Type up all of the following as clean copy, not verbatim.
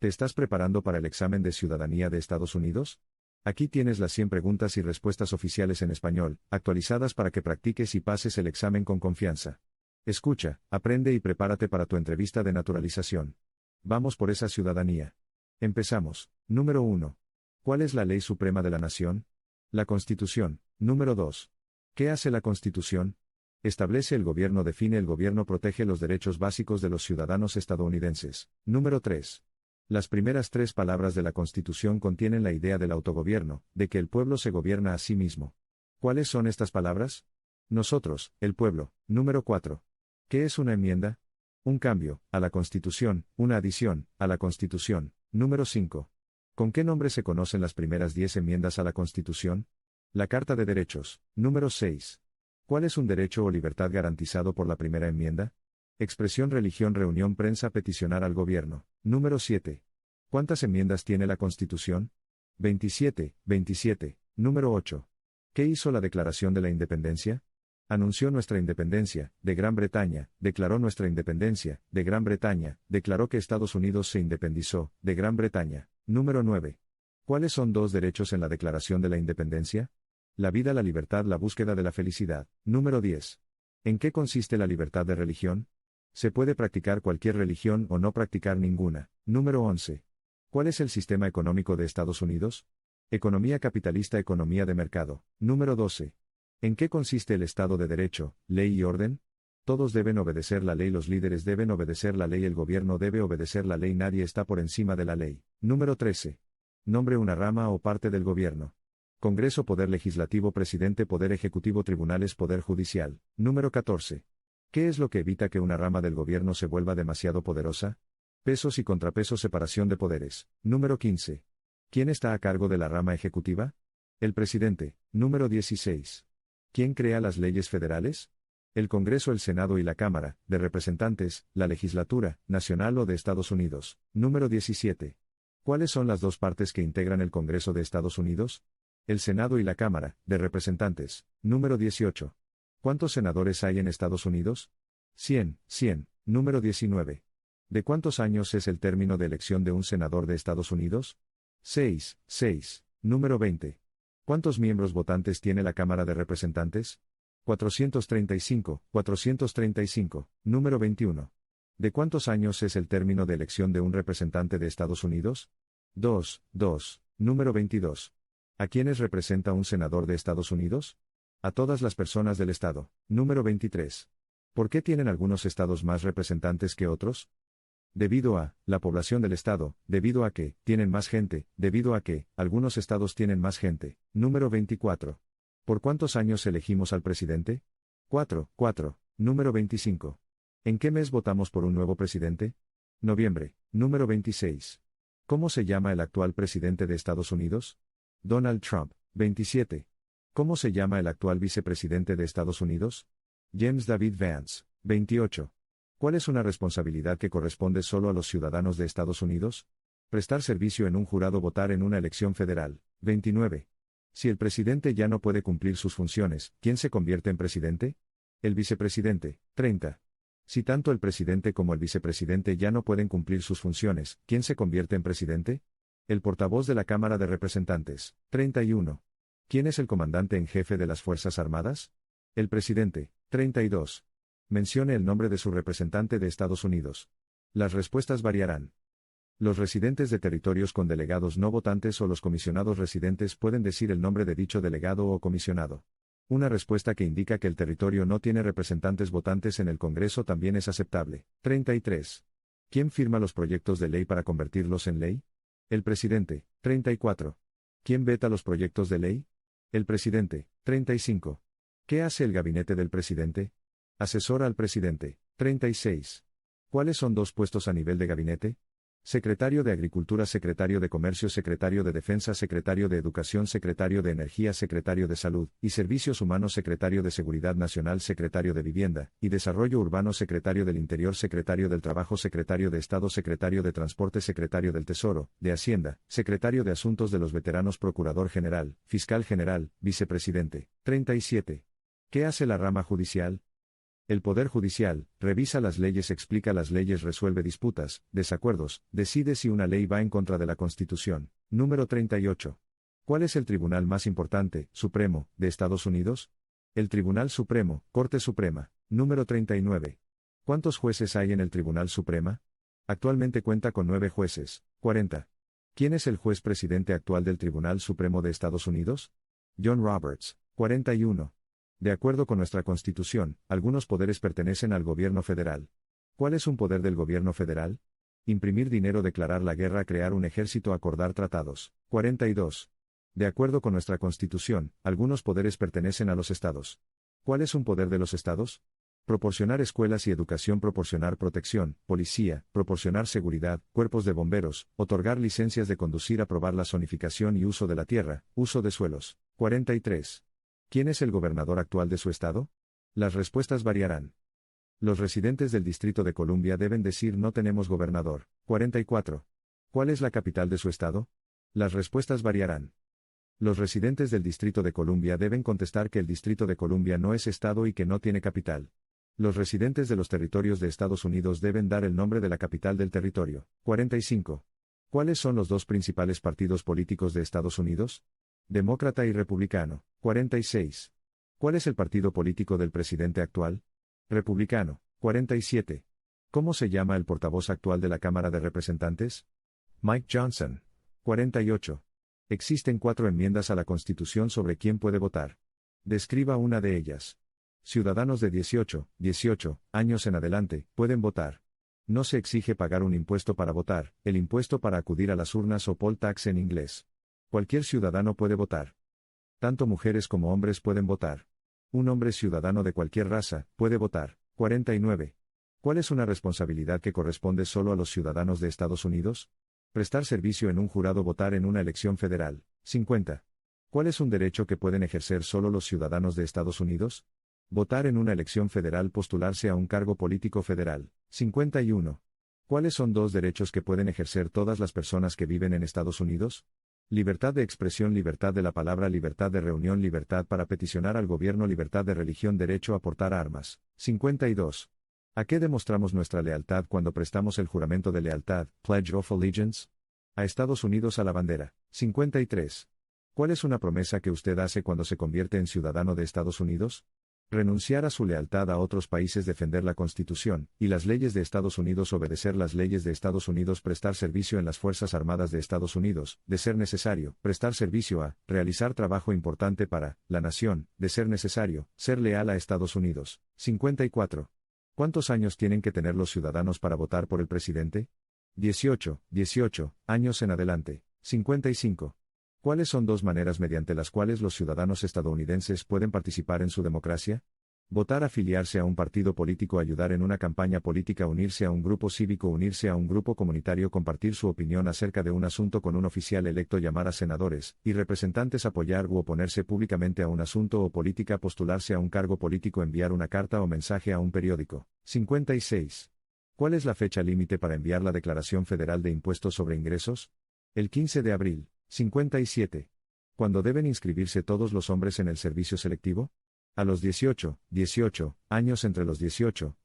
¿Te estás preparando para el examen de ciudadanía de Estados Unidos? Aquí tienes las 100 preguntas y respuestas oficiales en español, actualizadas para que practiques y pases el examen con confianza. Escucha, aprende y prepárate para tu entrevista de naturalización. Vamos por esa ciudadanía. Empezamos. Número 1. ¿Cuál es la ley suprema de la nación? La Constitución. Número 2. ¿Qué hace la Constitución? Establece el gobierno, define el gobierno, protege los derechos básicos de los ciudadanos estadounidenses. Número 3. Las primeras 3 palabras de la Constitución contienen la idea del autogobierno, de que el pueblo se gobierna a sí mismo. ¿Cuáles son estas palabras? Nosotros, el pueblo. Número 4. ¿Qué es una enmienda? Un cambio, a la Constitución, una adición, a la Constitución. Número 5. ¿Con qué nombre se conocen las primeras 10 enmiendas a la Constitución? La Carta de Derechos. Número 6. ¿Cuál es un derecho o libertad garantizado por la primera enmienda? Expresión, religión, reunión, prensa, peticionar al gobierno. Número 7. ¿Cuántas enmiendas tiene la Constitución? 27. Número 8. ¿Qué hizo la Declaración de la Independencia? Anunció nuestra independencia, de Gran Bretaña, declaró nuestra independencia, de Gran Bretaña, declaró que Estados Unidos se independizó, de Gran Bretaña. Número 9. ¿Cuáles son 2 derechos en la Declaración de la Independencia? La vida, la libertad, la búsqueda de la felicidad. Número 10. ¿En qué consiste la libertad de religión? Se puede practicar cualquier religión o no practicar ninguna. Número 11. ¿Cuál es el sistema económico de Estados Unidos? Economía capitalista, economía de mercado. Número 12. ¿En qué consiste el Estado de Derecho, ley y orden? Todos deben obedecer la ley, los líderes deben obedecer la ley, el gobierno debe obedecer la ley, nadie está por encima de la ley. Número 13. Nombre una rama o parte del gobierno. Congreso, poder legislativo, presidente, poder ejecutivo, tribunales, poder judicial. Número 14. ¿Qué es lo que evita que una rama del gobierno se vuelva demasiado poderosa? Pesos y contrapesos, separación de poderes. Número 15. ¿Quién está a cargo de la rama ejecutiva? El presidente. Número 16. ¿Quién crea las leyes federales? El Congreso, el Senado y la Cámara de Representantes, la legislatura, nacional o de Estados Unidos. Número 17. ¿Cuáles son las 2 partes que integran el Congreso de Estados Unidos? El Senado y la Cámara de Representantes. Número 18. ¿Cuántos senadores hay en Estados Unidos? 100. Número 19. ¿De cuántos años es el término de elección de un senador de Estados Unidos? 6. Número 20. ¿Cuántos miembros votantes tiene la Cámara de Representantes? 435. Número 21. ¿De cuántos años es el término de elección de un representante de Estados Unidos? 2. Número 22. ¿A quiénes representa un senador de Estados Unidos? A todas las personas del Estado. Número 23. ¿Por qué tienen algunos estados más representantes que otros? Debido a la población del Estado, debido a que tienen más gente, debido a que algunos estados tienen más gente. Número 24. ¿Por cuántos años elegimos al presidente? 4. Número 25. ¿En qué mes votamos por un nuevo presidente? Noviembre. Número 26. ¿Cómo se llama el actual presidente de Estados Unidos? Donald Trump. 27. ¿Cómo se llama el actual vicepresidente de Estados Unidos? James David Vance. 28. ¿Cuál es una responsabilidad que corresponde solo a los ciudadanos de Estados Unidos? Prestar servicio en un jurado, votar en una elección federal. 29. Si el presidente ya no puede cumplir sus funciones, ¿quién se convierte en presidente? El vicepresidente. 30. Si tanto el presidente como el vicepresidente ya no pueden cumplir sus funciones, ¿quién se convierte en presidente? El portavoz de la Cámara de Representantes. 31. ¿Quién es el comandante en jefe de las Fuerzas Armadas? El presidente. 32. Mencione el nombre de su representante de Estados Unidos. Las respuestas variarán. Los residentes de territorios con delegados no votantes o los comisionados residentes pueden decir el nombre de dicho delegado o comisionado. Una respuesta que indica que el territorio no tiene representantes votantes en el Congreso también es aceptable. 33. ¿Quién firma los proyectos de ley para convertirlos en ley? El presidente. 34. ¿Quién veta los proyectos de ley? El presidente. 35. ¿Qué hace el gabinete del presidente? Asesora al presidente. 36. ¿Cuáles son 2 puestos a nivel de gabinete? Secretario de Agricultura, Secretario de Comercio, Secretario de Defensa, Secretario de Educación, Secretario de Energía, Secretario de Salud y Servicios Humanos, Secretario de Seguridad Nacional, Secretario de Vivienda y Desarrollo Urbano, Secretario del Interior, Secretario del Trabajo, Secretario de Estado, Secretario de Transporte, Secretario del Tesoro, de Hacienda, Secretario de Asuntos de los Veteranos, Procurador General, Fiscal General, Vicepresidente. 37. ¿Qué hace la rama judicial? El Poder Judicial, revisa las leyes, explica las leyes, resuelve disputas, desacuerdos, decide si una ley va en contra de la Constitución. Número 38. ¿Cuál es el tribunal más importante, supremo, de Estados Unidos? El Tribunal Supremo, Corte Suprema. Número 39. ¿Cuántos jueces hay en el Tribunal Suprema? Actualmente cuenta con 9 jueces. 40. ¿Quién es el juez presidente actual del Tribunal Supremo de Estados Unidos? John Roberts. 41. De acuerdo con nuestra Constitución, algunos poderes pertenecen al gobierno federal. ¿Cuál es un poder del gobierno federal? Imprimir dinero, declarar la guerra, crear un ejército, acordar tratados. 42. De acuerdo con nuestra Constitución, algunos poderes pertenecen a los estados. ¿Cuál es un poder de los estados? Proporcionar escuelas y educación, proporcionar protección, policía, proporcionar seguridad, cuerpos de bomberos, otorgar licencias de conducir, aprobar la zonificación y uso de la tierra, uso de suelos. 43. ¿Quién es el gobernador actual de su estado? Las respuestas variarán. Los residentes del Distrito de Columbia deben decir no tenemos gobernador. 44. ¿Cuál es la capital de su estado? Las respuestas variarán. Los residentes del Distrito de Columbia deben contestar que el Distrito de Columbia no es estado y que no tiene capital. Los residentes de los territorios de Estados Unidos deben dar el nombre de la capital del territorio. 45. ¿Cuáles son los dos principales partidos políticos de Estados Unidos? Demócrata y Republicano. 46. ¿Cuál es el partido político del presidente actual? Republicano. 47. ¿Cómo se llama el portavoz actual de la Cámara de Representantes? Mike Johnson. 48. Existen 4 enmiendas a la Constitución sobre quién puede votar. Describa una de ellas. Ciudadanos de 18 años en adelante pueden votar. No se exige pagar un impuesto para votar, el impuesto para acudir a las urnas o poll tax en inglés. Cualquier ciudadano puede votar. Tanto mujeres como hombres pueden votar. Un hombre ciudadano de cualquier raza puede votar. 49. ¿Cuál es una responsabilidad que corresponde solo a los ciudadanos de Estados Unidos? Prestar servicio en un jurado, votar en una elección federal. 50. ¿Cuál es un derecho que pueden ejercer solo los ciudadanos de Estados Unidos? Votar en una elección federal, postularse a un cargo político federal. 51. ¿Cuáles son 2 derechos que pueden ejercer todas las personas que viven en Estados Unidos? Libertad de expresión, libertad de la palabra, libertad de reunión, libertad para peticionar al gobierno, libertad de religión, derecho a portar armas. 52. ¿A qué demostramos nuestra lealtad cuando prestamos el juramento de lealtad, Pledge of Allegiance? A Estados Unidos, a la bandera. 53. ¿Cuál es una promesa que usted hace cuando se convierte en ciudadano de Estados Unidos? Renunciar a su lealtad a otros países, defender la Constitución y las leyes de Estados Unidos, obedecer las leyes de Estados Unidos, prestar servicio en las Fuerzas Armadas de Estados Unidos, de ser necesario, prestar servicio a, realizar trabajo importante para, la nación, de ser necesario, ser leal a Estados Unidos. 54. ¿Cuántos años tienen que tener los ciudadanos para votar por el presidente? 18 años en adelante. 55. ¿Cuáles son 2 maneras mediante las cuales los ciudadanos estadounidenses pueden participar en su democracia? Votar, afiliarse a un partido político, ayudar en una campaña política, unirse a un grupo cívico, unirse a un grupo comunitario, compartir su opinión acerca de un asunto con un oficial electo, llamar a senadores y representantes, apoyar u oponerse públicamente a un asunto o política, postularse a un cargo político, enviar una carta o mensaje a un periódico. 56. ¿Cuál es la fecha límite para enviar la Declaración Federal de Impuestos sobre Ingresos? El 15 de abril. 57. ¿Cuándo deben inscribirse todos los hombres en el servicio selectivo? A los 18 años, entre los 18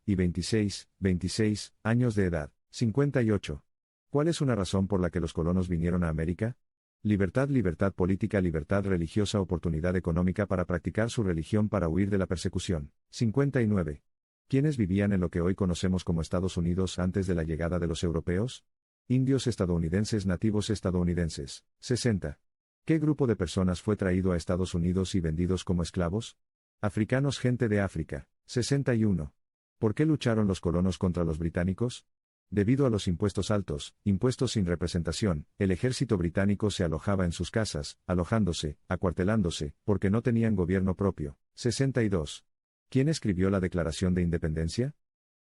y 26 años de edad. 58. ¿Cuál es una razón por la que los colonos vinieron a América? Libertad, libertad política, libertad religiosa, oportunidad económica para practicar su religión, para huir de la persecución. 59. ¿Quiénes vivían en lo que hoy conocemos como Estados Unidos antes de la llegada de los europeos? Indios estadounidenses, nativos estadounidenses. 60. ¿Qué grupo de personas fue traído a Estados Unidos y vendidos como esclavos? Africanos, gente de África. 61. ¿Por qué lucharon los colonos contra los británicos? Debido a los impuestos altos, impuestos sin representación, el ejército británico se alojaba en sus casas, alojándose, acuartelándose, porque no tenían gobierno propio. 62. ¿Quién escribió la Declaración de Independencia?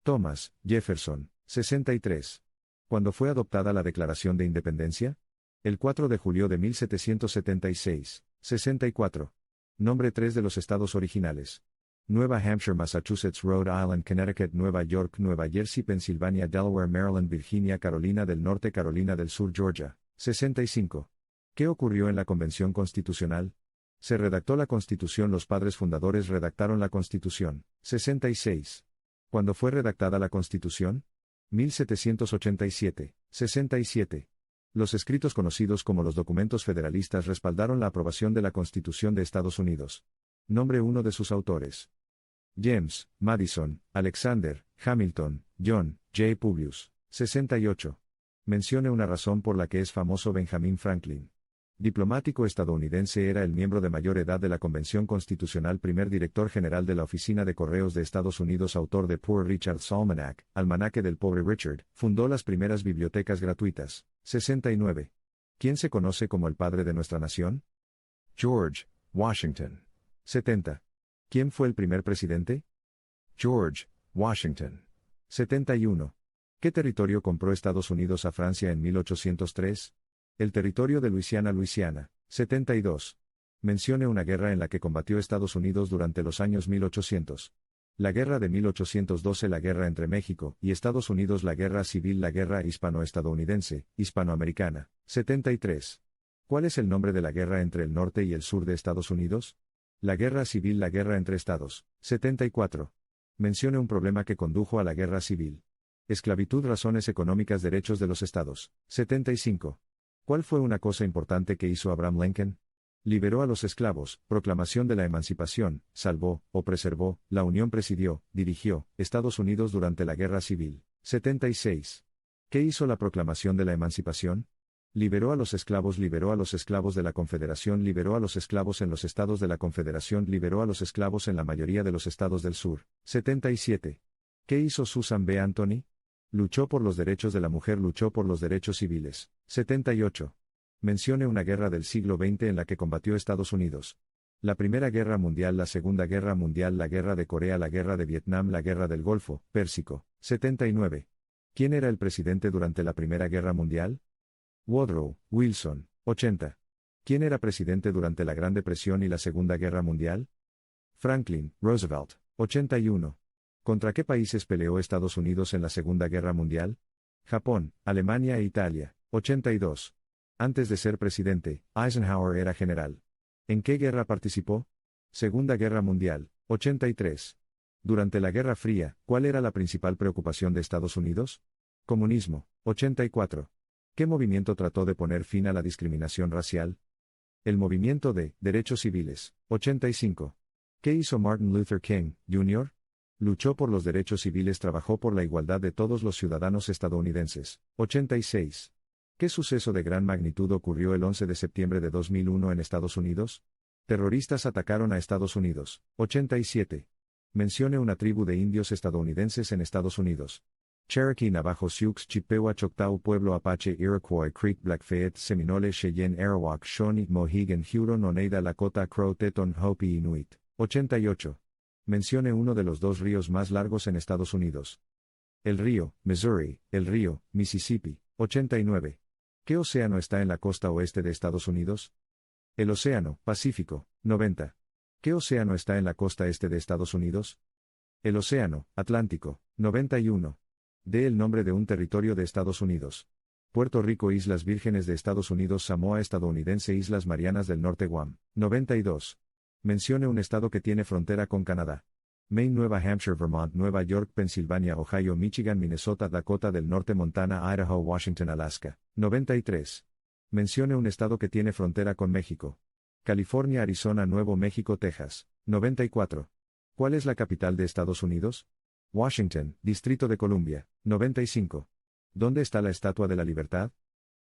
Thomas Jefferson. 63. ¿Cuándo fue adoptada la Declaración de Independencia? El 4 de julio de 1776. 64. Nombre 3 de los estados originales. Nueva Hampshire, Massachusetts, Rhode Island, Connecticut, Nueva York, Nueva Jersey, Pensilvania, Delaware, Maryland, Virginia, Carolina del Norte, Carolina del Sur, Georgia. 65. ¿Qué ocurrió en la Convención Constitucional? Se redactó la Constitución. Los padres fundadores redactaron la Constitución. 66. ¿Cuándo fue redactada la Constitución? 1787. 67. Los escritos conocidos como los documentos federalistas respaldaron la aprobación de la Constitución de Estados Unidos. Nombre uno de sus autores. James, Madison, Alexander, Hamilton, John, J. Publius. 68. Mencione una razón por la que es famoso Benjamin Franklin. Diplomático estadounidense, era el miembro de mayor edad de la Convención Constitucional, primer director general de la Oficina de Correos de Estados Unidos, autor de Poor Richard's Almanac, Almanaque del Pobre Richard, fundó las primeras bibliotecas gratuitas. 69. ¿Quién se conoce como el padre de nuestra nación? George Washington. 70. ¿Quién fue el primer presidente? George Washington. 71. ¿Qué territorio compró Estados Unidos a Francia en 1803? El territorio de Luisiana. 72. Mencione una guerra en la que combatió Estados Unidos durante los años 1800. La guerra de 1812, la guerra entre México y Estados Unidos, la guerra civil, la guerra hispano-estadounidense, hispanoamericana. 73. ¿Cuál es el nombre de la guerra entre el norte y el sur de Estados Unidos? La guerra civil, la guerra entre estados. 74. Mencione un problema que condujo a la guerra civil. Esclavitud, razones económicas, derechos de los estados. 75. ¿Cuál fue una cosa importante que hizo Abraham Lincoln? Liberó a los esclavos, proclamación de la emancipación, salvó, o preservó, la Unión, presidió, dirigió, Estados Unidos durante la Guerra Civil. 76. ¿Qué hizo la proclamación de la emancipación? Liberó a los esclavos de la Confederación, liberó a los esclavos en los estados de la Confederación, liberó a los esclavos en la mayoría de los estados del sur. 77. ¿Qué hizo Susan B. Anthony? Luchó por los derechos de la mujer, luchó por los derechos civiles. 78. Mencione una guerra del siglo XX en la que combatió Estados Unidos. La Primera Guerra Mundial, la Segunda Guerra Mundial, la Guerra de Corea, la Guerra de Vietnam, la Guerra del Golfo Pérsico. 79. ¿Quién era el presidente durante la Primera Guerra Mundial? Woodrow Wilson. 80. ¿Quién era presidente durante la Gran Depresión y la Segunda Guerra Mundial? Franklin Roosevelt. 81. ¿Contra qué países peleó Estados Unidos en la Segunda Guerra Mundial? Japón, Alemania e Italia. 82. Antes de ser presidente, Eisenhower era general. ¿En qué guerra participó? Segunda Guerra Mundial. 83. Durante la Guerra Fría, ¿cuál era la principal preocupación de Estados Unidos? Comunismo. 84. ¿Qué movimiento trató de poner fin a la discriminación racial? El movimiento de derechos civiles. 85. ¿Qué hizo Martin Luther King, Jr.? Luchó por los derechos civiles, trabajó por la igualdad de todos los ciudadanos estadounidenses. 86. ¿Qué suceso de gran magnitud ocurrió el 11 de septiembre de 2001 en Estados Unidos? Terroristas atacaron a Estados Unidos. 87. Mencione una tribu de indios estadounidenses en Estados Unidos. Cherokee, Navajo, Sioux, Chippewa, Choctaw, Pueblo Apache, Iroquois, Creek, Blackfeet, Seminole, Cheyenne, Arawak, Shawnee, Mohegan, Huron, Oneida, Lakota, Crow, Teton, Hopi, Inuit. 88. Mencione uno de los dos ríos más largos en Estados Unidos. El río Missouri, el río Mississippi. 89. ¿Qué océano está en la costa oeste de Estados Unidos? El océano Pacífico. 90. ¿Qué océano está en la costa este de Estados Unidos? El océano Atlántico. 91. Dé el nombre de un territorio de Estados Unidos. Puerto Rico, Islas Vírgenes de Estados Unidos, Samoa estadounidense, Islas Marianas del Norte, Guam. 92. Mencione un estado que tiene frontera con Canadá. Maine, Nueva Hampshire, Vermont, Nueva York, Pensilvania, Ohio, Michigan, Minnesota, Dakota del Norte, Montana, Idaho, Washington, Alaska. 93. Mencione un estado que tiene frontera con México. California, Arizona, Nuevo México, Texas. 94. ¿Cuál es la capital de Estados Unidos? Washington, Distrito de Columbia. 95. ¿Dónde está la Estatua de la Libertad?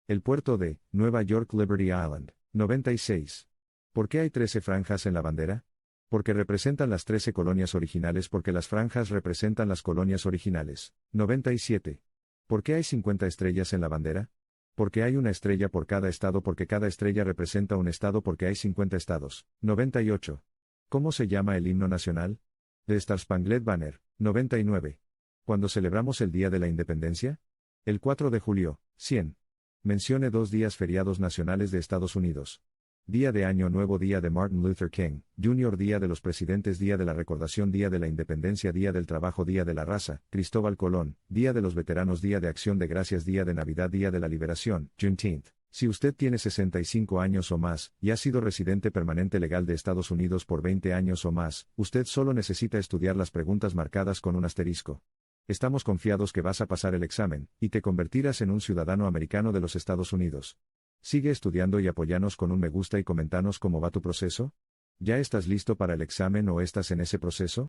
El puerto de Nueva York, Liberty Island. 96. ¿Por qué hay 13 franjas en la bandera? Porque representan las 13 colonias originales, porque las franjas representan las colonias originales. 97. ¿Por qué hay 50 estrellas en la bandera? Porque hay una estrella por cada estado, porque cada estrella representa un estado, porque hay 50 estados. 98. ¿Cómo se llama el himno nacional? The Star Spangled Banner. 99. ¿Cuándo celebramos el Día de la Independencia? El 4 de julio. 100. Mencione dos días feriados nacionales de Estados Unidos. Día de Año Nuevo, Día de Martin Luther King, Jr., Día de los Presidentes, Día de la Recordación, Día de la Independencia, Día del Trabajo, Día de la Raza, Cristóbal Colón, Día de los Veteranos, Día de Acción de Gracias, Día de Navidad, Día de la Liberación, Juneteenth. Si usted tiene 65 años o más, y ha sido residente permanente legal de Estados Unidos por 20 años o más, usted solo necesita estudiar las preguntas marcadas con un asterisco. Estamos confiados que vas a pasar el examen, y te convertirás en un ciudadano americano de los Estados Unidos. Sigue estudiando y apóyanos con un me gusta y comentanos cómo va tu proceso. ¿Ya estás listo para el examen o estás en ese proceso?